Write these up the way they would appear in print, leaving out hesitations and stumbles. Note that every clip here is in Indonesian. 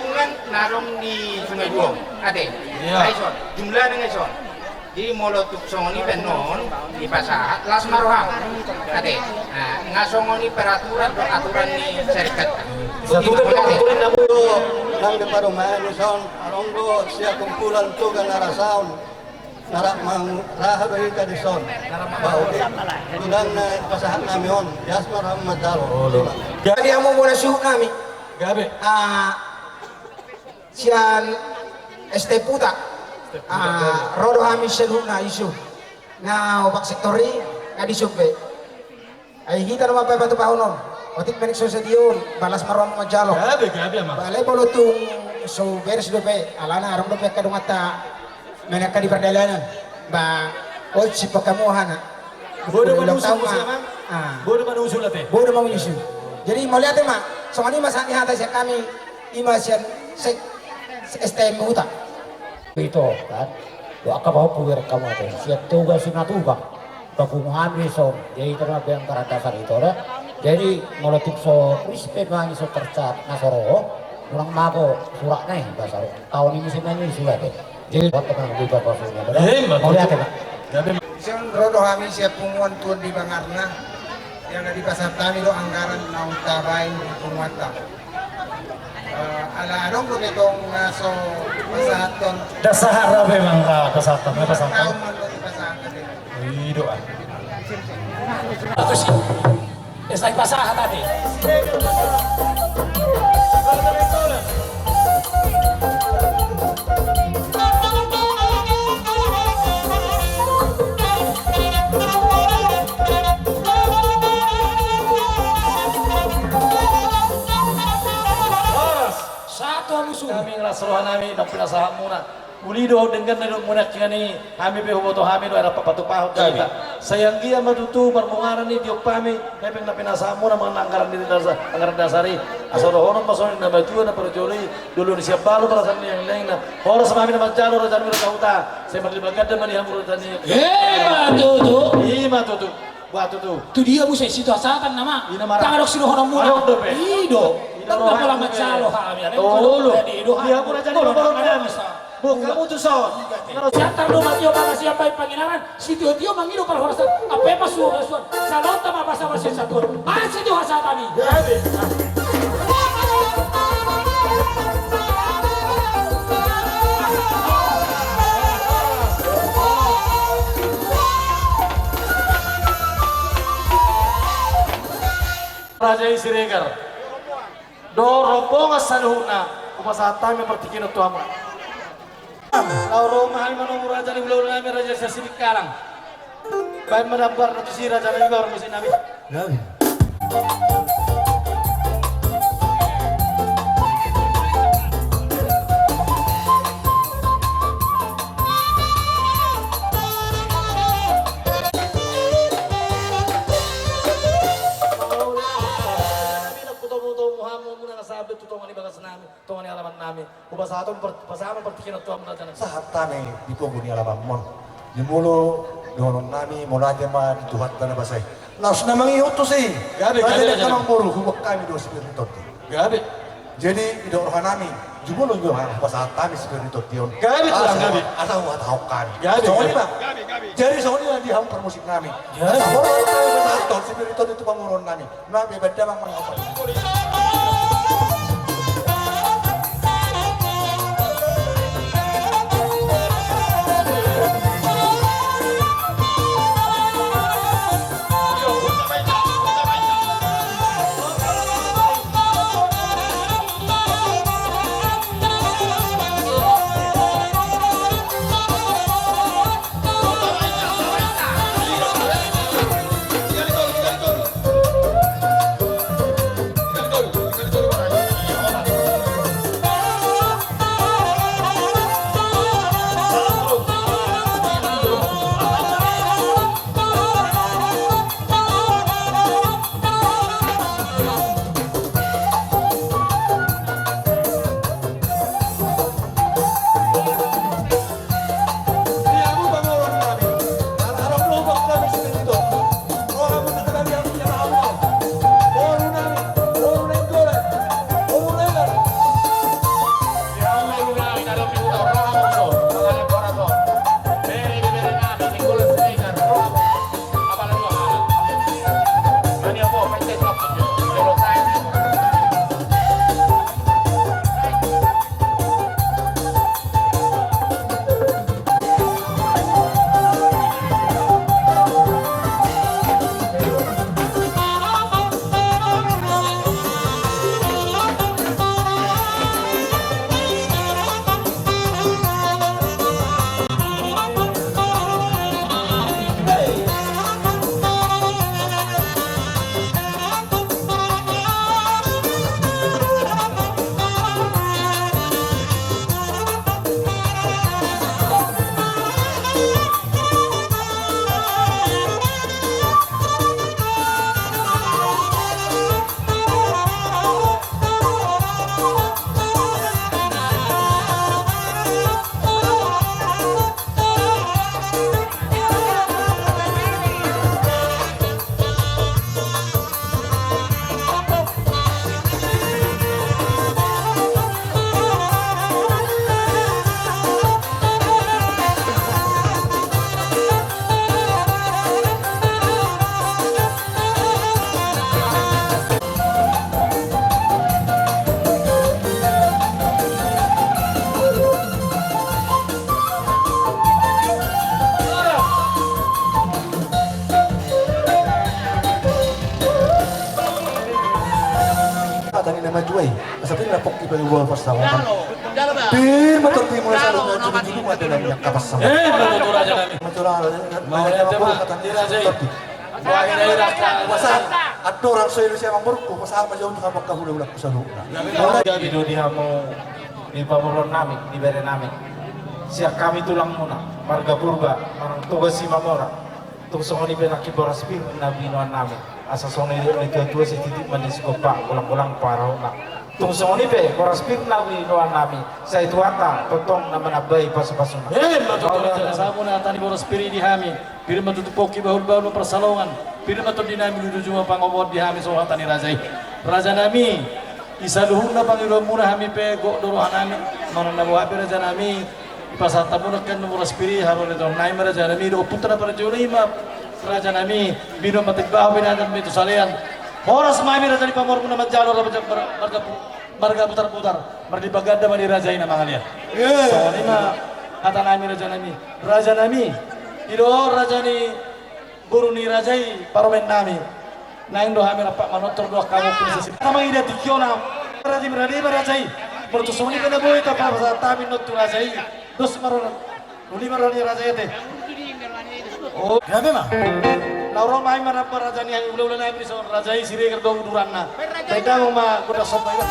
Tungan narong di Sungai Duong. Ate. Iya. Aison. Jumlah dengan son. Di molotuk songoni penon di pasar las marohang. Ate. Nah, ngasongoni peraturan aturan ni serikat. Satu kumpulan na mo nang deparumahan ni son aronggo siya kumpulan tugan narasaon narak mang rahadoy ka di son baudi tunang na pasahan namin on Yasmar Ahmad Dalo. Jadi amo muna suhuk nami. Gabe. Sian Esteputa. Rodo kami seluruh na isu. Na obak sektori na disukbe. Ay kita naman pa batu paunon. Otik menik so sediun balas marwam majalo. Gabe ama. Balai bolotung so beres dope alana aram dope kadungata menaka di perdalanan. Ba oci pakamuhana. Bodo manusul siapa? Bodo manusul ate. Bodo manusul. Jadi mau lihat mak, soalnya mas ani hata saya kami imasian STM huta. Itu kan, doa kau punya kamu ada. Siap tugas sinatuga. Pakungan besok, jadi terima yang dasar itu lah. Jadi meletik so respect lagi so tercat nasoro, orang mako surat nih bahasa tahun ini sih ini surat deh. Jadi buat teman juga pasnya. Mau lihat ya pak? Siang rodo kami siap punguan tuan di Bangarna, yang di pasar tani do anggaran naung tabain di Pungwata. Ala arong ko nitong naso pasahaton. Dasar memang kesatan, kesatan. Taon man ko di pasahaton. Hidup ah. Itu sih, estai pasah tadi. Kami ngerasuhan kami dan pinasahan muna. Ulido dengan nado muna kini kami behuboto kami do era papatu pahut kita. Sayang dia matutu marmungaran ni diop kami kami na pinasahan muna mga anggaran di anggaran dasari. Asal hono masonin na baju na perjoli dulu ni siap balu perasan yang lain na. Horas kami na magjalo rajan mira kauta. Saya berlibat dan mani hamur tani. Matutu. Batu tu. Tu dia buset situasi nama. Ina marah. Tangan dok sino hono muna. Ido. Tanpa pola macalo kami. Tolo. Dia pura jadi orang kamu tuh so. Siatar do matio para siapa yang panginaran. Si tio mangido para horas. Apa pas suara. Salonta mabasa masih satu. Masih tu hasa kami. Raja Siregar. Do rombongan saluhuna upasata yang pertikin itu ama. Lauro mahal menunggu raja di bulan nami raja sesidik karang. Baik mendampar nanti si raja juga orang musim nabi. Tuhan alaman nami, upasatong pasama pertikin at tuam na dyan. Sa hatane di ko guni alaman mon. Nimulo donon nami mula dia ma dituhat na basay. Nas na mangihot to si. Gabi. Kamang puro huwag kami do spiritot. Gabi. Jadi idorohan nami. Jumulo yung pasatami spiritot diyon. Gabi tulang gabi. Ataw kami. Gabi. So ba? Jadi so ni di ham permusik nami. Sa puro kami pasaton spiritot itu panguron nami. Nabi beda mang mangapan. pasawakan. Bir motor di mulai selalu jadi ada yang kapas sama. Betul Raja Nami. Masalah Mau lihat tema di Raja Wahai daerah masa ada orang saya Indonesia emang berku pasal macam untuk apa kau udah pesan. Jadi dia mau di pamuron nami, di bere nami. Siap kami tulang muna, marga purba, marang tugas si mamora. Tung songoni penaki boras pin nabi nuan nami. Asa songoni itu tua si titik manis kopa, ulang-ulang parau nak. Tung songoni pe boras pin nabi nuan nami. Saya tuata, totong nama nabai pas-pasuna. Betul Raja Samu na tani boros piri di hami. Piri matutupoki bahul-bahul persalongan. Piri matut dinami duduk cuma pangobot di hami soal tani Rajai. Raja Nami isaluhun na pangilo muna hami pe go dorohan nami. Manang nabuha pe Raja Nami. Ipasata muna kan boros piri haron ito. Naim Raja Nami do putra para jurima. Raja Nami bino matigbaho binadan mito salian. Horas mami Raja ni pamor muna madjalo marga putar-putar. Marga baganda mani Raja ina mga liya. So lima kata Nami Raja Nami Ido Raja ni guru ni Rajai paromen nami. Naing do hami rapak manotor do kamu prinsip. Nama ida tikiona Raja Mirani Rajai. Bertusuni kana boy ta pa sa tamin not Rajai. Dos maron. Uli maroni Rajai te. Oh, grabe ma. Lauro mai marap Raja ni ulah-ulah nai priso Rajai sire kerdo duranna. Beda mo ma kuda sopai.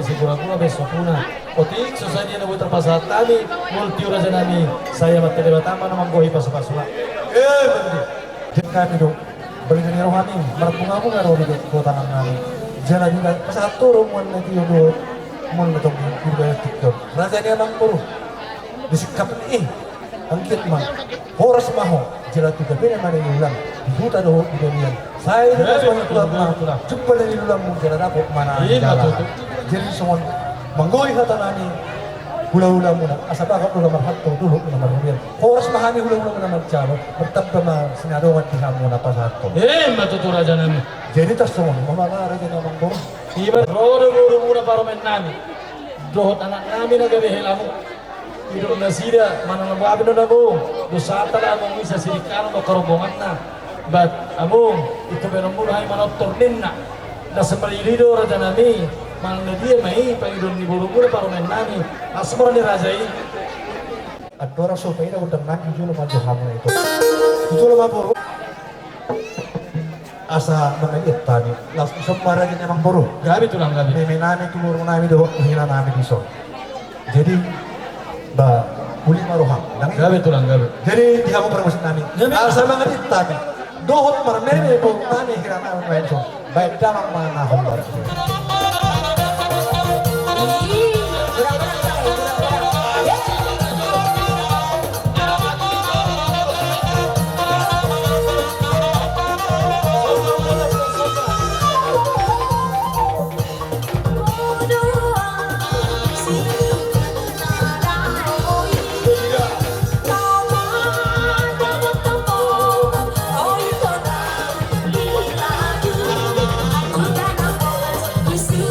Siguro besok puna. Otik susahnya nabu terpasat kami multi Raja Nami. Saya materi batama namang gohi pasapasula. Betul. Kami dong. Beli dari rohani. Marpunga roh di kota nami. Jalan juga pasal turun lagi yodo. Mun betong juga tiktok. Raja ni amang puru. Disikap ni. Angkit mah. Horas maho. Jalan juga bina mana ulang. Dibuta doh di dunia. Saya dengan semuanya tulang. Cepat dari ulang mungkin ada mana jalan. Jadi semua menggoy kata nani hula-hula muna asa bakal hula marhatto dulu na marhumir horas mahami hula-hula muna magcaro bertapa na sinaruan di hamu na pasatto matutu Raja Nami jadi tas semua mamagara din namang bom iba rodo muna paromen nami dohot anak nami na gabi helamu hidup nasida mana nabuabin na mo dosata na among isa sirikano no karobongan na but among ito meron muna ay manotornin na nasa malilido Raja Nami mana dia mai pangidon ni buru-buru paromen nami asmor ni Rajai adora so paida udang nani julo maju hamu itu julo maburu asa mangit tani las semara ni emang boru gabi tulang gabi memenani tulur nami do hina nami diso jadi ba uli maruham gabi tulang gabi jadi dia mau permasuk nami asa mangit tani dohot marmene bo nani hina nami menso baik damang mana hombar You see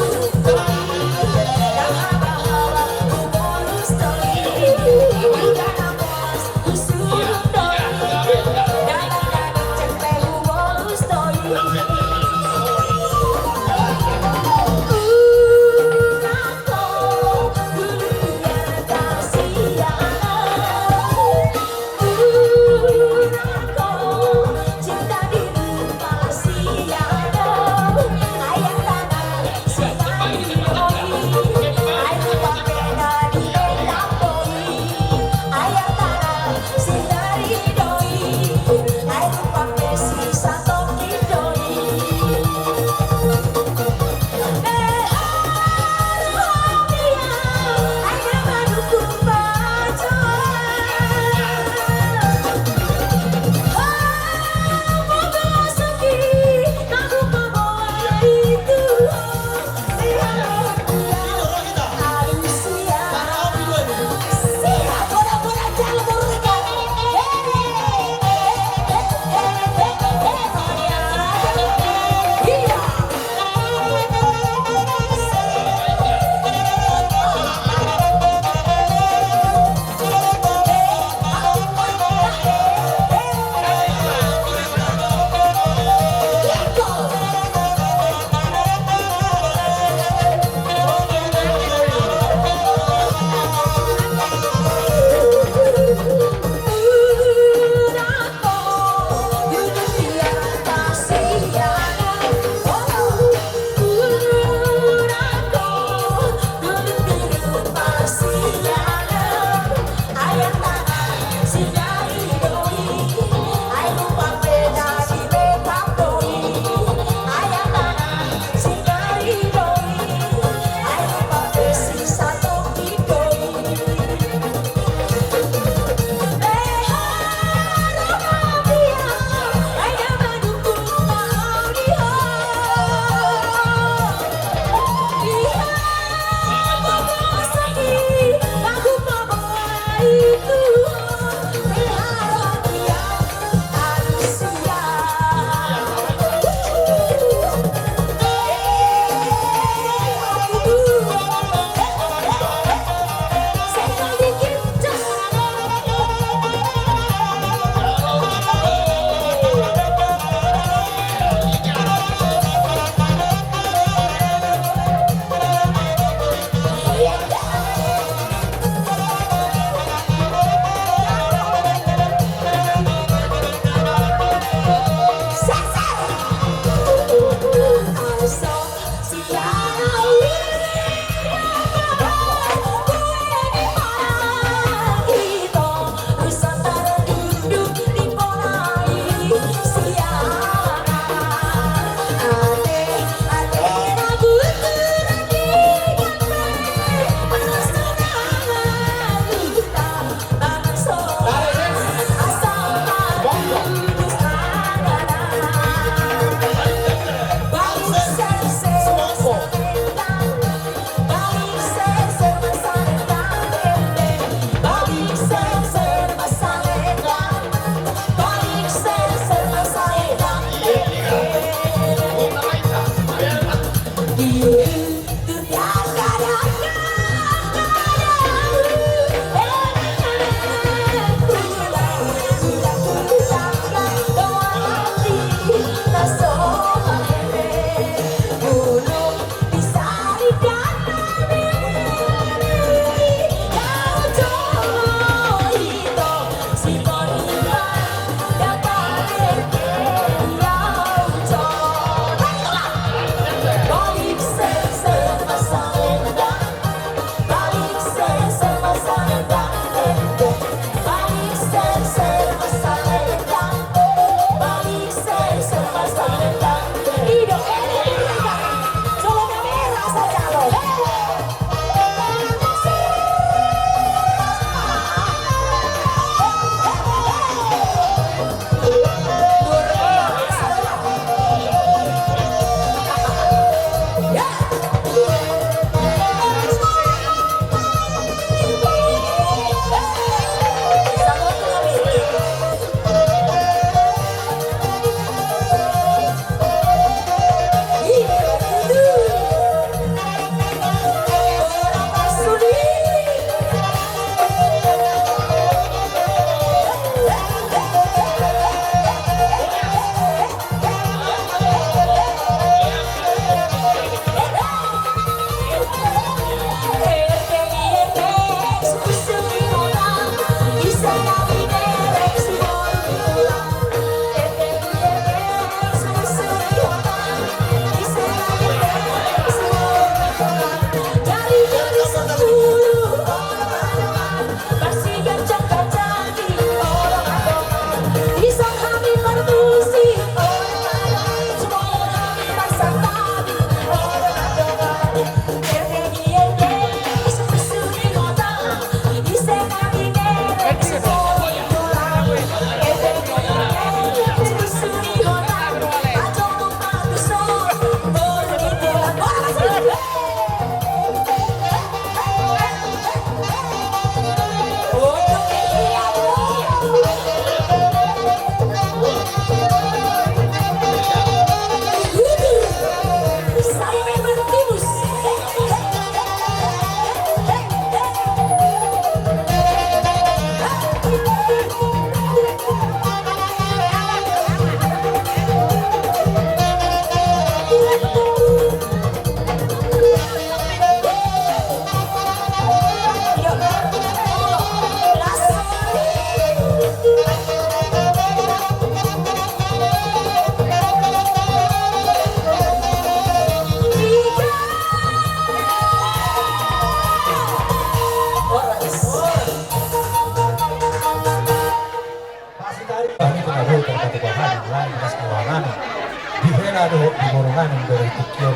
do di morongan dari tikyo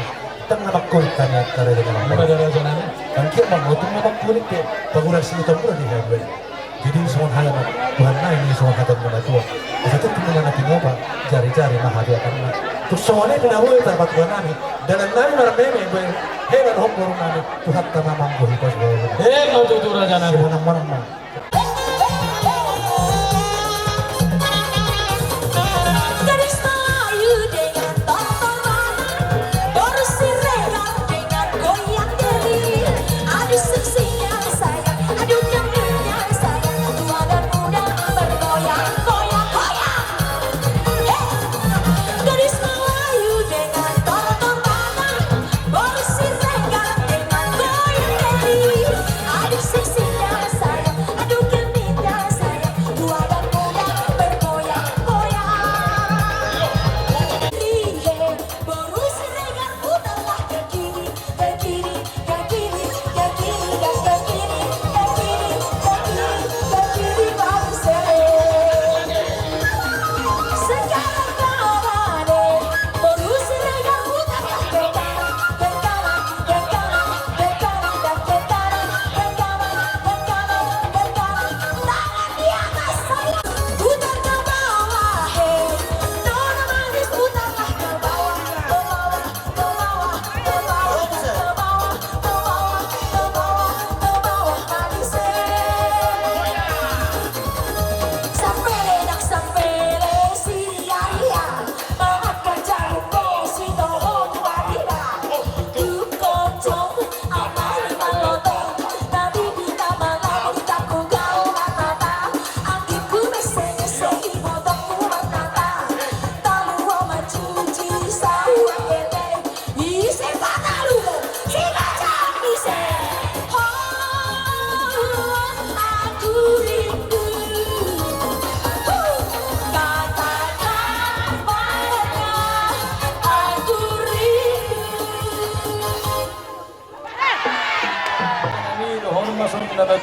tengah makulit tanya kare dengan apa ada jalan kan kia mau tuh mau makulit ke paguran sini tampura di hebat jadi semua hal Tuhan naik ini semua kata mana tua itu tuh mana tinggal jari-jari mah dia kan terus soalnya tidak boleh terdapat Tuhan nami dalam nami marah meme hebat hok borong nami Tuhan tanah mampu hipas borong kau tuh raja nami mana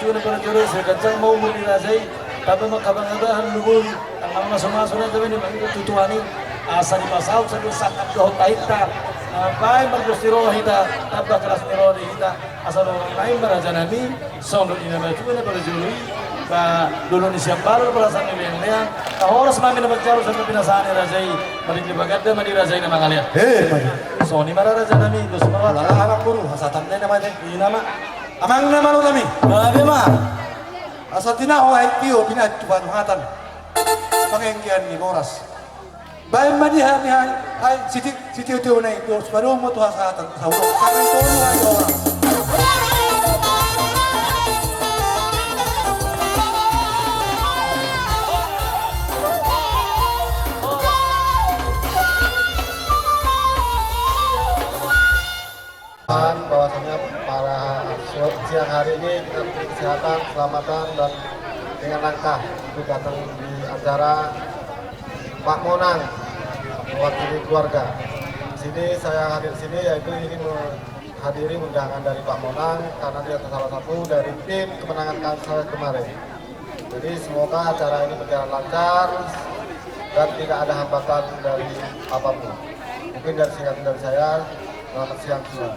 maju na para juri sa kancang mau muli razay tapi makabangagahan lubul ang mga sumaso na gawin ni tutuani asa di pasaw sa sakap do tahita bay magdostiro hita tabak keras niro hita asal orang lain baraja nabi sondo ina maju na para juri ba dulu ni siap baru perasaan ni yang oras mami na magjaro sa pinasaan ni razay balik ni bagada mani razay na mangalia so ni mara raja nabi gusto mo Wala na anak guru, hasatan na naman eh. Hindi naman. Amang naman kami. grabe ma Asa tinaho ay tiyo, pinatuban hatan. Pangengkian ni Moras. Bayan madihan ni ay si tiyo na ito, parang mo ito hasatan sa ulo. Kaya ito ay oras. Bahwasanya para siang hari ini kita beri kesehatan, keselamatan dan dengan langkah untuk datang di acara Pak Monang mewakili keluarga. Sini saya hadir sini yaitu ingin menghadiri undangan dari Pak Monang karena dia salah satu dari tim kemenangan saya kemarin. Jadi semoga acara ini berjalan lancar dan tidak ada hambatan dari apapun. Mungkin dari saya, selamat siang semua.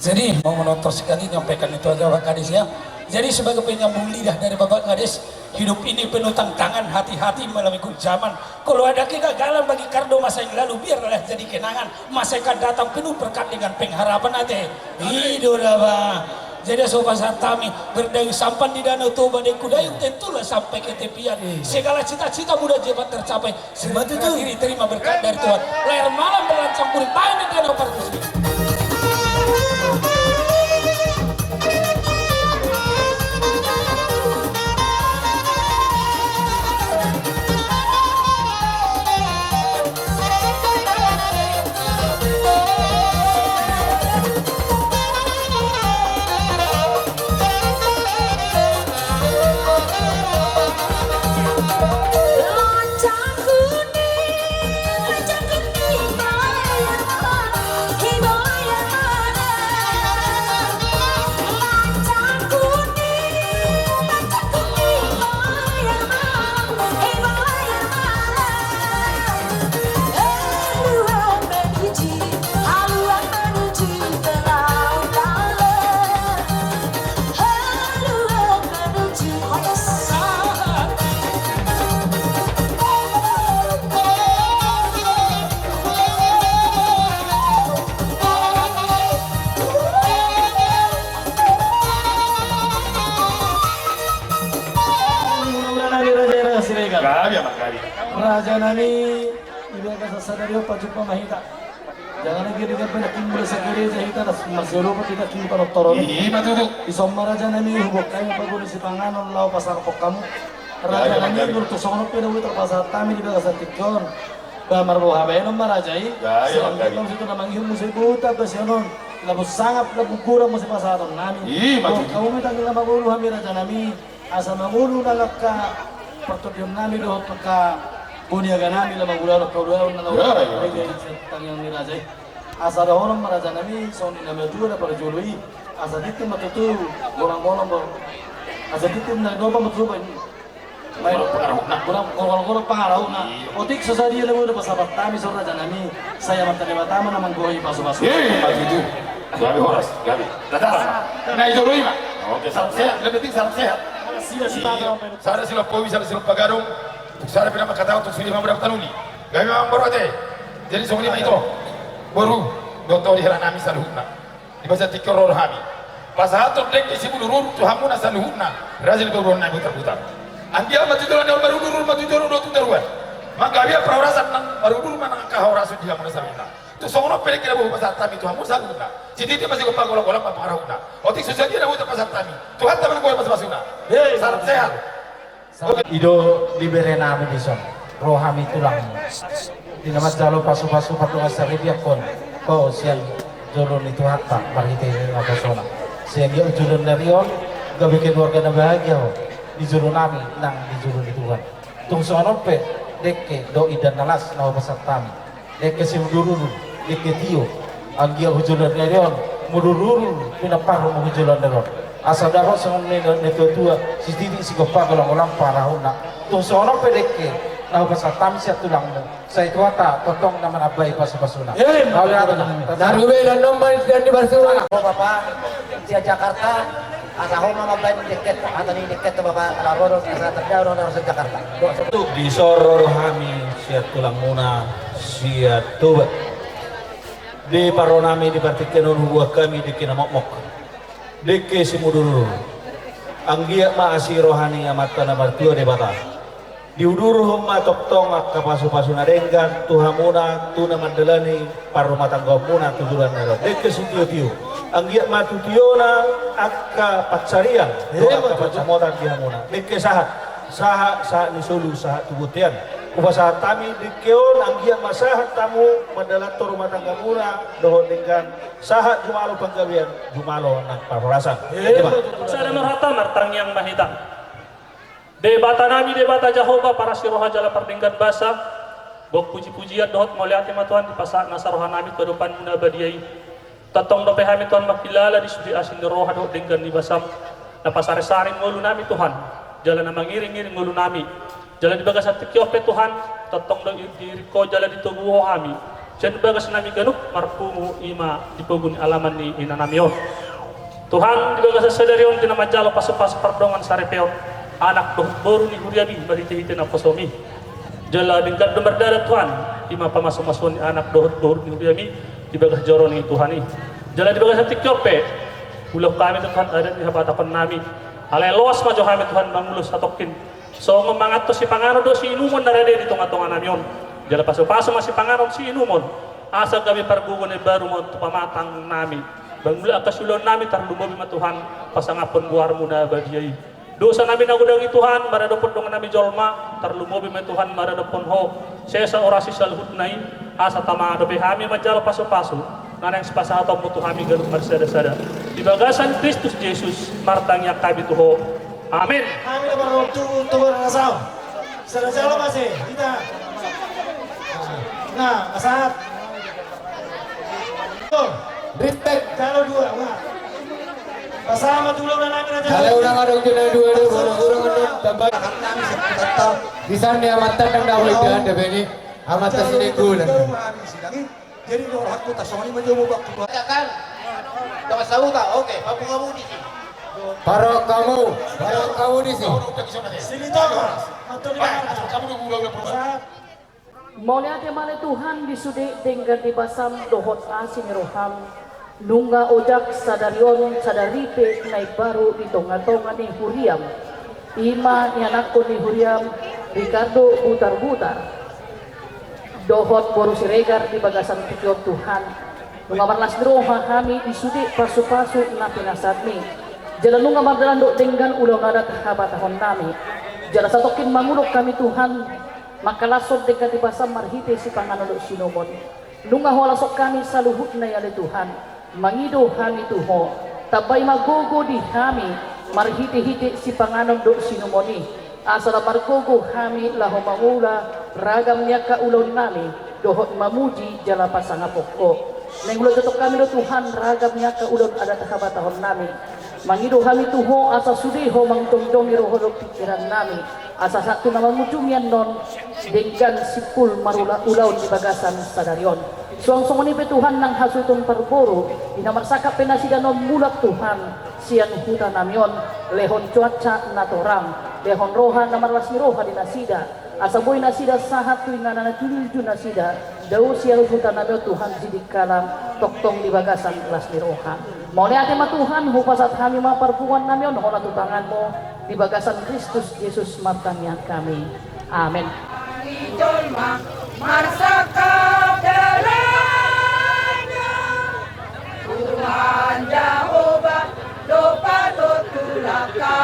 Jadi mau menonton sekali nyampaikan itu aja Pak Kades ya. Jadi sebagai penyambung lidah dari Bapak Kades, hidup ini penuh tantangan, hati-hati melalui zaman. Kalau ada kegagalan bagi Kardo masa yang lalu, biarlah jadi kenangan. Masa akan datang penuh berkat dengan pengharapan hati. Hidup dah. Jadi sobat Satami berdayung sampan di Danau Toba dan kudayung tentulah sampai ke tepian. Segala cita-cita mudah jebat tercapai. Sebab itu diri terima berkat dari Tuhan. Layar malam berlancang kulit main di Danau Parkusi. Raja nani ibaga sa sadario pajupa mahita. Jangan lagi dengan penakin mula sa gereja hita nas masero pa kita kin panotoro. Isomma raja nani hubok kayo paguni si panganon lao pasar pok kamu. Raja nani nurto sono pero wita pasar tami di baga sa tikon. Ba marbo habenon marajai. Sa kitong situ namang himu sa buta basyonon. Labos sangap labukura mo si pasaron nami. Kau mitang nila magulu hami raja nami. Asa magulu nalaka pertudium nami dohot pagka Buniaga nami lamang ular kaulah na lawan tangyang ni Raja. Asa dahon maraja nami soni na medula para jului. Asa dito matutu gorang-gorang bo. Asa dito na doba matutu may gorang-gorang pangaraw na. Otik sa sadiya na muna pasabat tami sa Raja nami. Saya matalibatama naman goy paso-paso. Matutu. Gabi horas, gabi. Datara. Na idului ma. Oke, salam sehat. Lebih penting salam sehat. Sana sila powi, sana sila pagarong. Sana pinapakatawa itong sili mamudang tanuli. Gaya mga baru ate. Jadi sa lima ito, baru doon di hira namin sa luhut na. Di ba sa tikoror hami? Pasahatong dek di simulurur, tuhamu na sa luhut na. Razil ko na butar-butar. Ang diya matutulong na marudurur, matutulong na tudaruan. Magkabia praurasan ng marudurur man ang kahaurasan diya mo na sa luhut na. Ito sa unang pilik na buong pasatami, tuhamu sa luhut na. Si Titi masih ko pag-ulang-ulang papangarahut na. O tik susya na buong pasatami. Tuhan taman ko yung mas-masuna. Sarap sehat. Ido libere namin dison. Rohami tulang. Di naman jalo pasu-pasu patungan sa ribiakon. Ko siyang julon itu hatta marhite nga persona. Siyang yung julon na riyon, gabi keluarga na bahagia ho. Di julon namin nang di julon ni Tuhan. Tung sa pe, dekke do idan nalas na masak kami. Dekke si mudururu, dekke tiyo. Ang giyang julon na riyon, mudururu pinaparo mo julon na riyon. Asa dapat sama tua si titik si gopa ulang para hona. Tuh seorang pedeke, tahu bahasa tamsia tulangmu. Saya kuata totong nama abai pasuna. Kau lihat Darube dan nomor dan di Barcelona. Bapak sia Jakarta asa homa mabain deket atau di deket Bapak Laroro asa terjauh dari Jakarta. di soror kami siat tulang muna siat tuba. Di paronami di partikenon buah kami di kinamokmok. Deke simudurur anggia maasi rohani amat tanah martua de bata diudur humma toktong akka pasu-pasu nadenggan tuhamuna tuna mandelani parumah tangga muna tuduran nero deke sitio-tio anggia matu tiona akka patsarian akka patsamotan dihamuna deke sahat ni solu sahat tubutian upasa tami dikeon anggia masahat tamu mandalator rumah tangga muna dohon dengan sahat jumalo panggawian jumalo nang parorasan Sada marhata martang yang mahita. Debata nami debata Jehovah para siroha jala perdenggan basa. Bok puji-pujian dohot moliati matuan di pasak nasaroha nami kedepan muna badiai. Tatong dope hami tuan makilala di sudi asin roha dohot denggan di basam. Napasare-sare ngulu nami Tuhan. Jalan na mangiring-iring ngulu nami. Jalan di bagas at tikyope Tuhan. Tatong do diriko jalan di tubuho kami. Diyan bagas nami ganuk marpumu ima dipogun alaman ni inanamion. Tuhan di bagas sadarion dinamajalo pasu-pasu pardongan sarepeo anak doh baru ni huriabi bariti-hiti na posomi. Jala dingkat domerdada Tuhan ima pamasuk-masuan ni anak doh baru ni huriabi di bagas joro ni Tuhan ni. Jala di bagas tikyope ulah kami Tuhan ada di hapatapan nami. Alay loas majo kami Tuhan mangulus atokin. So memangat to si pangano do si inumon narade di tunga-tunga namion. Jala paso-paso masih pangarap si inumon. Asa kami pargugon ay baru mo pamatang nami. Bangmula kasulon nami tarlumobi matuhan pasangapon buar muna badiyay. Dosa nami nagudang Tuhan maradopon dong nami jolma tarlumobi matuhan maradopon ho. Sesa orasi salhut nai asa tama dobe hami majalo paso-paso. Nanang sepasa atau mutu hami garut marsada-sada. Di bagasan Kristus Yesus martangnya kami tuho. Amin. Kami baru tuh ngasal. Sada-sada masih kita. Nah, masahat. Respect. Kalau dua, wah. Pasama dulu na namin na Kalau udah ngadong jena dua baru kurang ngadong tambah. Di sana amatan nang dawai dan debeni amatan sini kulan. Jadi orang aku tak soni menjomo waktu. Kan, dapat sauta, oke, papu kamu di sini. Paro kamu di sini. Sini Thomas. Atau di mana? Kamu nunggu ulang perubahan. Maunya male Tuhan disudik dengan dibasam dohot asin roham nunga ojak sadarion sadaripe naik baru di tonga-tonga ni huriam ima nyanakon ni huriam Ricardo butar-butar dohot boru siregar di bagasan pikion Tuhan nunga marlas roha kami disudik pasu-pasu na pinasatmi jalan nunga mardalan do dengan ulang ada kahabatahon nami jalan satokin mangulok kami Tuhan maka lasod dengan dibasa marhite si panganodok sinomon nunga ho lasok kami saluhut na yali Tuhan mangido kami tuho tabay magogo di kami marhite-hite si panganodok sinomoni asala margogo kami laho mangula ragam niya kaulaw nami dohot mamuji jala pasangapokko neng ulo jotok kami do Tuhan ragam niya kaulaw ada takabatahon nami mangido kami tuho asa sudiho mangtongdongi rohodok pikiran nami asa satu nama mujumian non dengan sipul marula ulaun di bagasan sadarion suang-suang ni Tuhan nang hasutong parboro dinamar sakap penasida non mulak Tuhan sian hutan namion lehon cuaca natorang lehon roha namar lasi roha di nasida asa boy nasida sahat tuingan na tulju nasida daw sian hutan namion Tuhan sidik kalang toktong di bagasan lasi roha mau lihat tema Tuhan hupasat kami maparpuan namion hola tutangan mo di bagasan Kristus Yesus martanya kami. Amin. Marsakap dalanya Tuhan Jehovah lupa tutulakana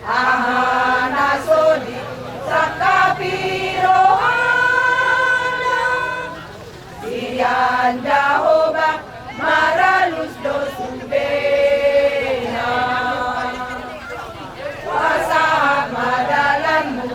Ahana sodi sakapirohana Dian Jehovah maralus dosubena Kuasa madalanmu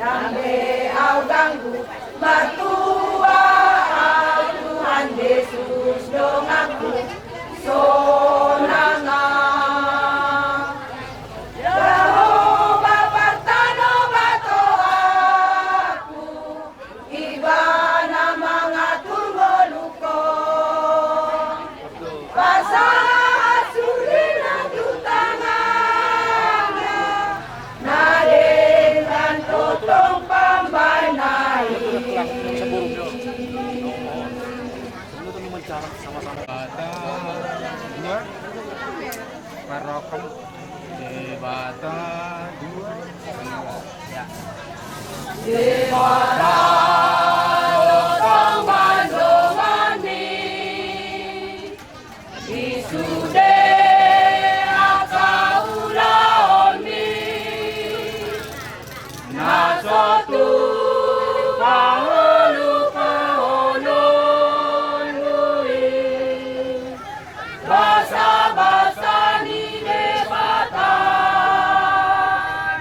Sampai au ganggu mertua Tuhan Yesus dong aku sonangan. Jehovah partano bato aku ibana mangatur ngoluko pasah surina tutangana nadengan totong pambanai. Marokan debata dua ya. Debata tong bandongani isude akaulaoni nasotu kaholu kaholului basa-basa ni debata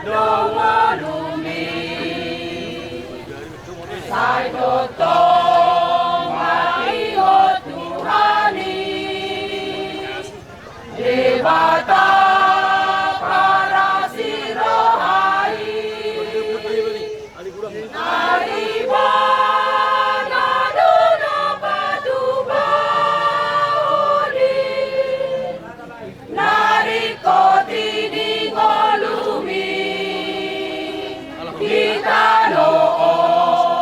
dongolumi sai totong maiho Tuhani debata para sirohai aribana dono patubaoni nariko tini ngolumi kita noong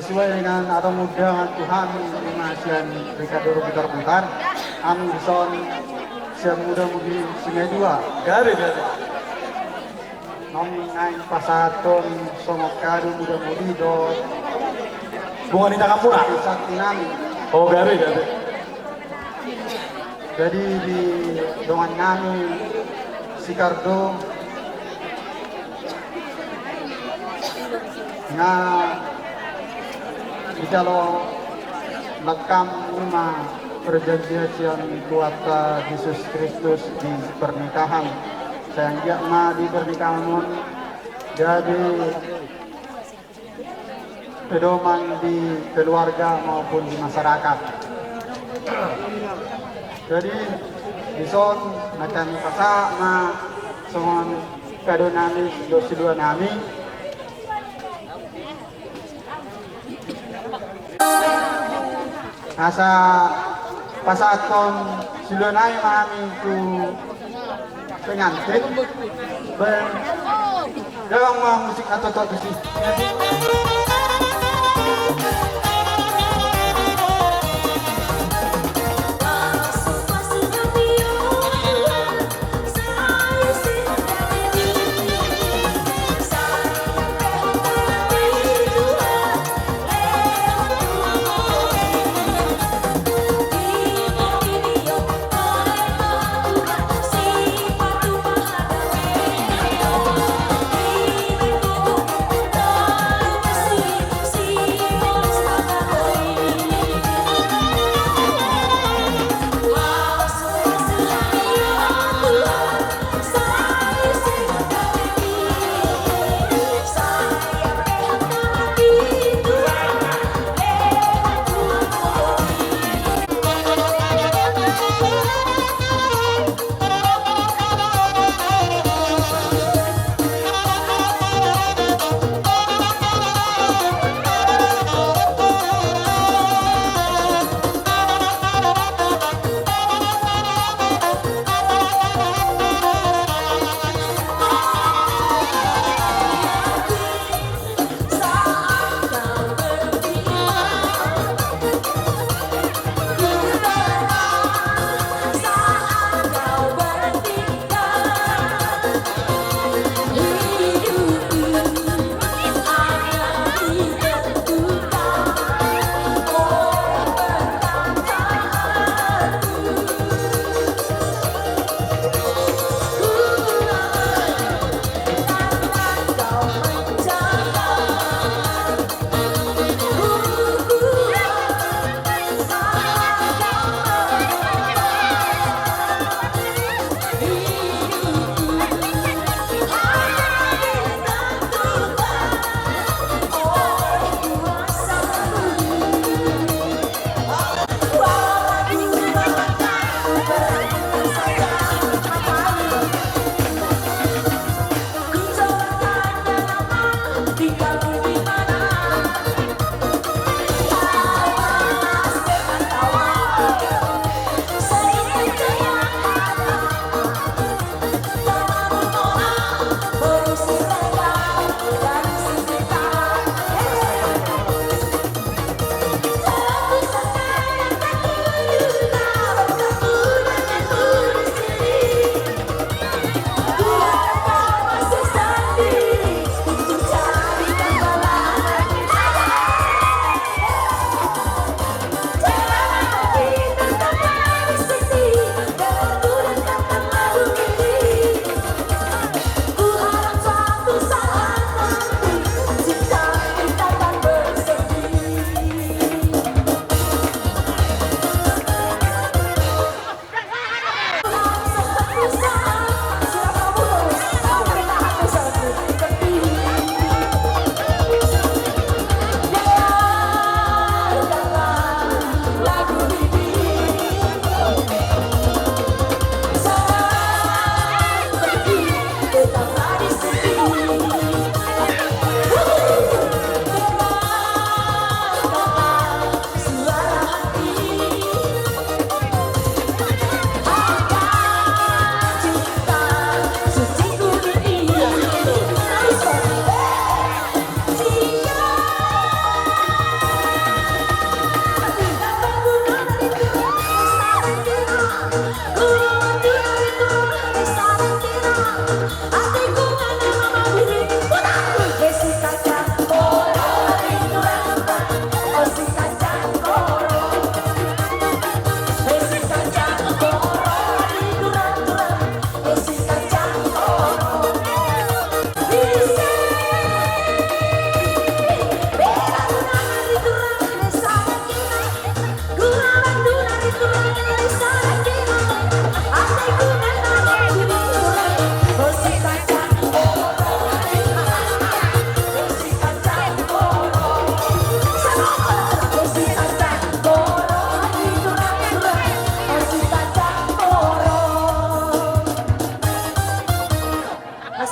sesuai dengan atau mudah Tuhan mengasihan Ricardo putar-putar kami son siang muda mungkin singa dua Gari. nomi naik pasaton somok kadu muda mudi do Bunga ni takap murah. sakti nami. Oh, gari. Jadi di dengan nami Ricardo nga kalau lekam lima perjanjian kuasa Yesus Kristus di pernikahan sehingga di pernikahan jadi pedoman di keluarga maupun di masyarakat. Jadi di son macam kasa na son kado nami dosidua nami asa pasaton silonay mami ku pengantin ben dalam musik atau tradisi.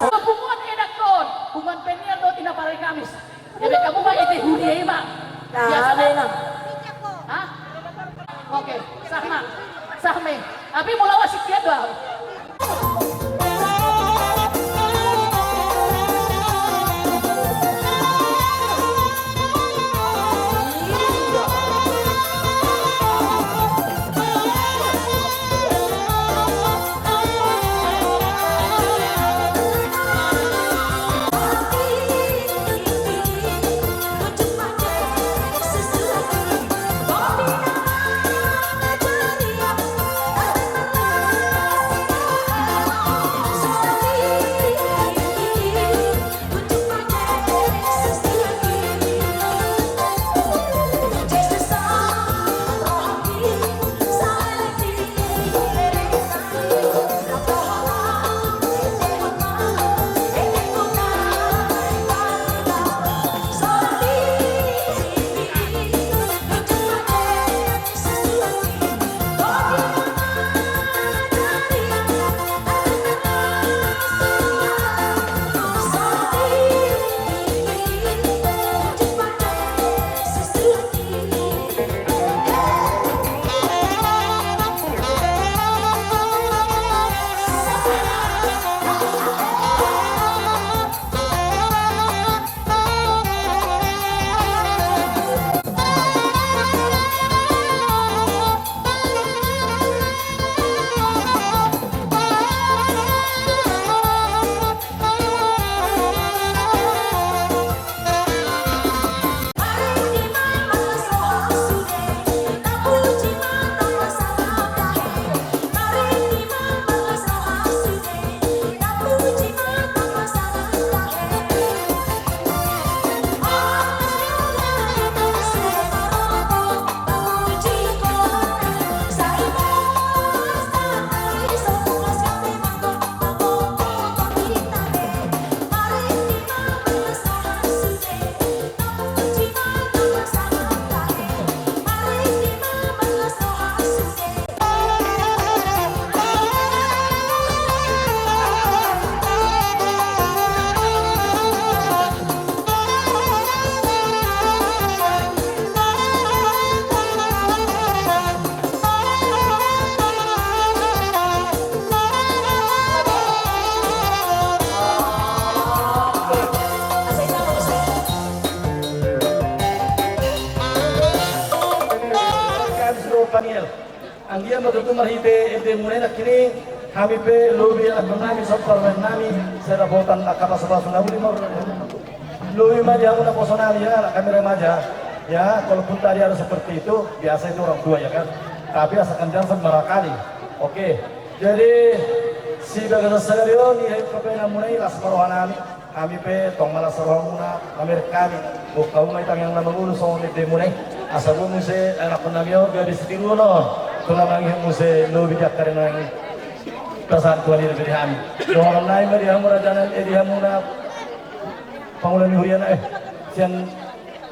Bunguan enak kon, bunguan penian do tina pare Kamis. Jadi kamu mah itu huriai mah. Biasa na. Hah? Oke, sahma. Sahme. Tapi mula wasik dia doang. Paniel, ang dia matutumar hibe ede munena kini kami pe lobi anak nami sopar nami saya botan akapasabas nauli mau lobi maja una personal ya kami remaja ya kalaupun tadi ada seperti itu biasa itu orang tua ya kan tapi asalkan jangan merakali oke jadi si bagas sagario ni kapena munai las marohanami kami pe tong malas rohuna kami kami bukau mai tang yang nama ulu so ni demunai asabu muse anak penamio gadis tiru no tulang yang muse lobi jak karena yang perasaan tuan ini dari kami doang lain dari hamura jalan di hamura pangulan hurian sian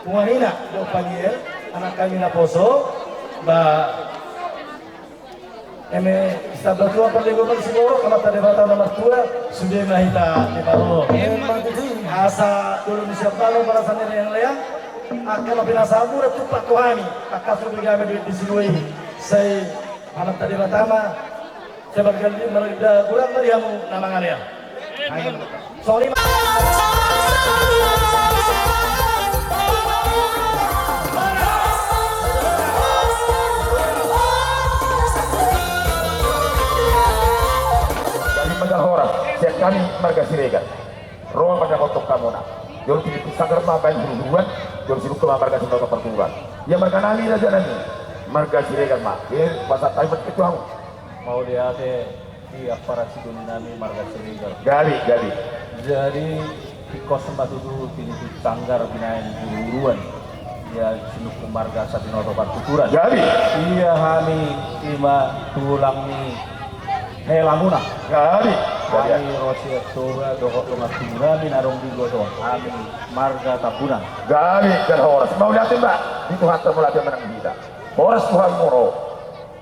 punganina do panggil anak kami na poso ba eme sabatua perlego kan siguro kalau tadi bata nomor 2 sudah mahita di baro asa dulu siap balo para sanir yang leang akan pinasabur itu pak tuhani akan sudah kami di sini saya anak tadi pertama saya berganti mereka kurang meriamu namangannya sorry dari Mandalhora siap kami marga Siregar Roma pada kotok kamuna Jor pilih sanggar apa yang duluan, jor sibuk ke marga sinoto perturan. Ya marga nali aja nanti, marga siregan mak. Ya pasal time itu aku. Mau lihat di aparat sidunami marga Sirigar. Gali. Jadi di kos tempat itu pilih sanggar binain buruan. Ya sinuk marga Sabinoto Partuturan. Gali. Iya kami ima tulang ni helamuna. Gali. Kami rosia toga dohok lunga tinggalin arong digodo. Kami marga Tabunan. Gali dan Horas. Mau lihat mbak? Itu hantar melatih menang kita. Horas Tuhan muro.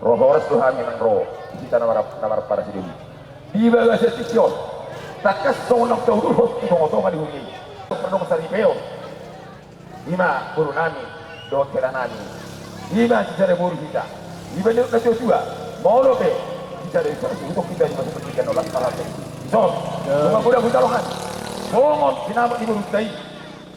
Roh Horas Tuhan menang roh. Kita namar para siduni. Di bawah setikyon. Takas sonok taurut tong-tong di huni. Pernah saripeo. Lima guru nami, dot kelanani. Lima cicara buru kita. Lima nak tua. Mau lope. Cicara untuk kita masuk pendidikan olah salah. So, cuma budak kita lohan. Songon sinama di buru tai.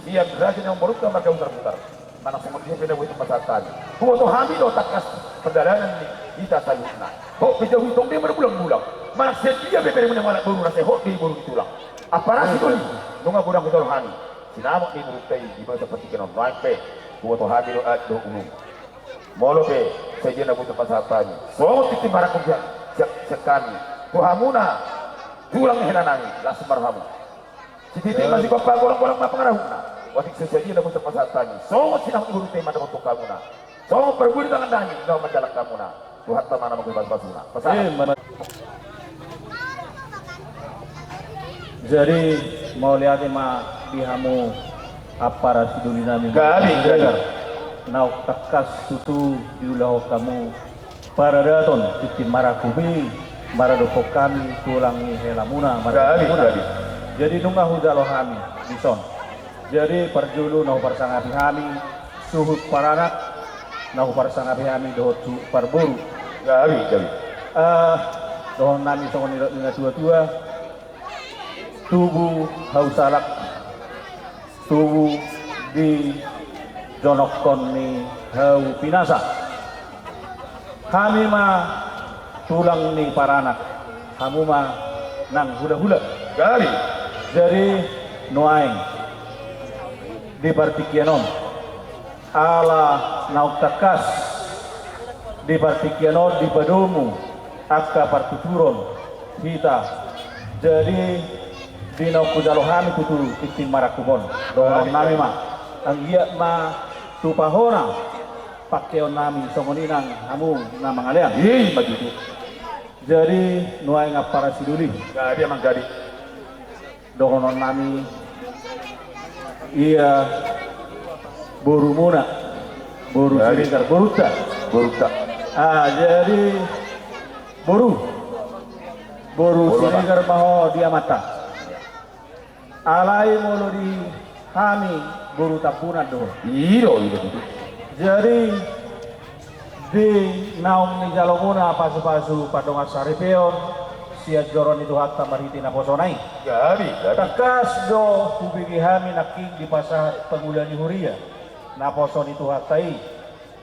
Dia berhasil yang buru marga putar-putar. Mana songon dia beda itu pasatan. Kuo to hami do takas perjalanan kita salutna. Kok kita hitung dia berbulan-bulan. Mana setia bebere mana buru rasa hok di buru tulang. Apa rasa itu? Nunga budak kita lohan. Sinamok di Murutai di bawah seperti kenon naik pe, buat hadi do umum. Molo pe, saya nak buat pasatan. So titik marak kerja sekali. Tuhamuna, tulang henanangi, langsung marhamu. Si titik masih bapak golong-golong apa pengarahuna. Waktu sesaji nak buat pasatan. So sinam Murutai mana untuk kamu na. So berbudi tangan dani, kau menjalan kamu na. Tuhan mana mau kita pasuna. Pasal. Jadi mau lihat bihamu aparat sidunami Gali. Nauk takas tutu diulah kamu para daton titim marakubi maradoko kami tulang ni helamuna Gali. Jadi nunggah hudalo kami bison. Jadi perjulu nau parsangapi kami suhut paranak nau parsangapi kami dohot parburu. Gali. Dohon nami songon nila tua-tua tubuh hausalak tubuh di jonokon ni hau pinasa kami mah tulang ni paranak kamu mah nang hula-hula Gali. jadi nuaing di partikianon ala nauk takas di partikianon di padomu akka partuturon kita jadi di nauk kujalohami tutu titim marakubon doon nami mah ang iya ma tupahona pakkeon nami songoninang hamu na mangalian begitu jadi nuai ngapara siduli Gali emang gali. dohonon nami iya buru muna buru sirigar buruta jadi buru sirigar maho dia mata alai mulu di kami buru tapunan doh Iyo. jadi di naum ni jalomuna pasu-pasu padonga saripeon siat joron itu hatta mariti na posonai Gali. takas do kubigi kami naking di pasar pengulani huria na poson itu hatai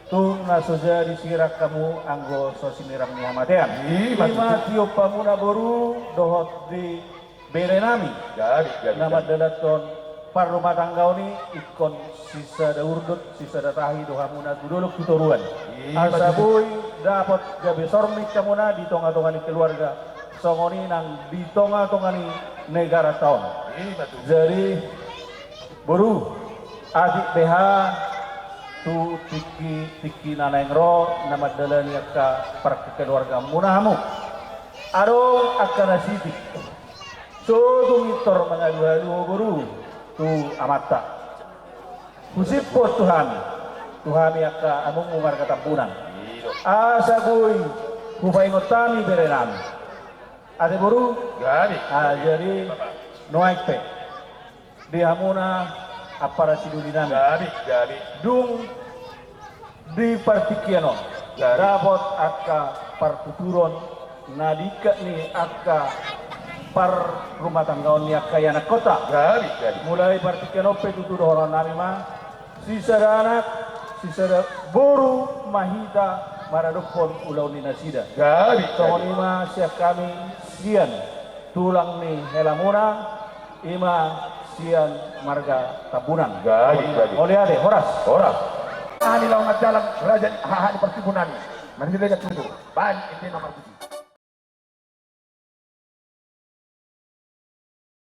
tung na soja disirak kamu anggo sosinirang ni hamatean lima tiup pamuna boru dohot di berenami Gali. nama dalaton par rumah tangga ini ikon sisa da urdut sisa da tahi dohamuna duduluk tuturuan asabuy dapat gabe sormik kamuna di tonga-tongani keluarga songoni nang di tonga-tongani negara tahun jadi buru adik BH tu tiki naneng ro nama dalani akka par keluarga munahamu aro akana sidik so tumitor mengadu-adu guru tu amata kusipot Tuhan yaka among umar katampunan asa kuy hupaingotami berenami ade guru Gali. jadi noaik pe di hamuna apara sidudinami Gali. dung di partikiano dapat akka partuturon nadika ni akka par rumah tangga ni kaya anak kota Gali. mulai partikiano pe tutu orang nami mah sisa anak sisa buru mahita maradokon ulau ni nasida Gali. sohon ima siap kami sian tulang ni helamuna ima Sian marga Tabunan. Gaji. Oleh ade Horas. Ani lawan jalan Raja Hahani Pertibunan. Manila Tudo. Ban ini nomor 7.